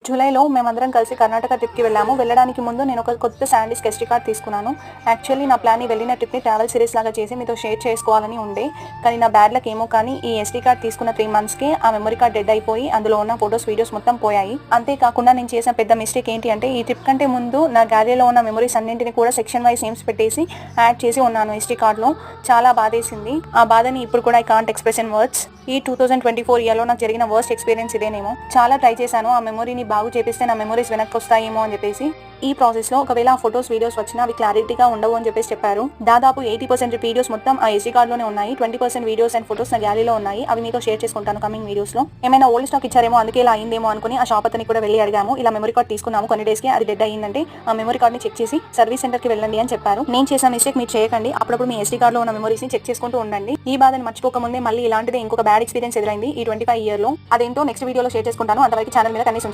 జూలైలో మేమందరం కలిసి కర్ణాటక ట్రిప్కి వెళ్ళాము. వెళ్ళడానికి ముందు నేను ఒక కొత్త శాండీస్కి ఎస్డీ కార్డ్ తీసుకున్నాను. యాక్చువల్లీ నా ప్లాన్ వెళ్ళిన ట్రిప్ని ట్రావెల్ సిరీస్ లాగా చేసి మీతో షేర్ చేసుకోవాలని ఉండే, కానీ నా బ్యాడ్ లక్ ఏమో కానీ ఈ ఎస్డీ కార్డ్ తీసుకున్న 3 monthsకి ఆ మెమరీ కార్డ్ డెడ్ అయిపోయి అందులో ఉన్న ఫొటోస్ వీడియోస్ మొత్తం పోయాయి. అంతేకాకుండా నేను చేసిన పెద్ద మిస్టేక్ ఏంటి అంటే ఈ ట్రిప్ కంటే ముందు నా గ్యాలరీలో ఉన్న మెమరీస్ అన్నింటిని కూడా సెక్షన్ వైజ్ నేమ్స్ పెట్టేసి యాడ్ చేసి ఉన్నాను ఎస్డీ కార్డ్లో. చాలా బాధేసింది. ఆ బాధని ఇప్పుడు కూడా I can't express in words. ఈ 2024 ఇయర్లో నాకు జరిగిన వర్స్ట్ ఎక్స్పీరియన్స్ ఇదేనేమో. చాలా ట్రై చేశాను ఆ మెమరీని బాగు చేపిస్తే నా మెమరీస్ వెనక్కి వస్తాయేమో అని చెప్పేసి. ఈ ప్రాసెస్లో ఒకవేళ ఆ ఫొటోస్ వీడియోస్ వచ్చినా అవి క్లారిటీగా ఉండవు అని చెప్పేసి చెప్పారు. దాదాపు 80% వీడియోస్ మొత్తం ఆ ఎస్డీ కార్డ్లోనే ఉన్నాయి. 20% వీడియోస్ అండ్ ఫొటోస్ నా గ్యాలరీలో ఉన్నాయి. అవి మీతో షేర్ చేసుకుంటాను కమింగ్ వీడియోస్లో. ఏమైనా ఓల్డ్ స్టాక్ ఇచ్చారేమో అందుకే ఇలా అయిందేమో అనుకుని ఆ షాప్ అతనికి కూడా వెళ్ళి అడిగాము. ఇలా మెమరీ కార్డ్ తీసుకున్నాము, కొన్ని డేస్కి అది డెడ్ అయ్యిందంటే ఆ మెమరీ కార్డ్ని చెక్ చేసి సర్వీస్ సెంటర్కి వెళ్ళండి అని చెప్పారు. నేను చేసిన మిస్టేక్ మీరు చేయకండి. అప్పుడప్పుడు మీ ఎస్డీ కార్డ్లో ఉన్న మెమరీస్ని చెక్ చేసుకుంటూ ఉండండి. ఈ బాధని మర్చిపోకముందే మళ్ళీ ఇలాంటిదే ఇంకొక బ్యాడ్ ఎక్స్పీరియన్స్ ఎదురైంది ఈ 25 ఇయర్లో. అదేంటో నెక్స్ట్ వీడియోలో షేర్ చేసుకుంటాను. అంతవరకు ఛానల్ మీద కనీసం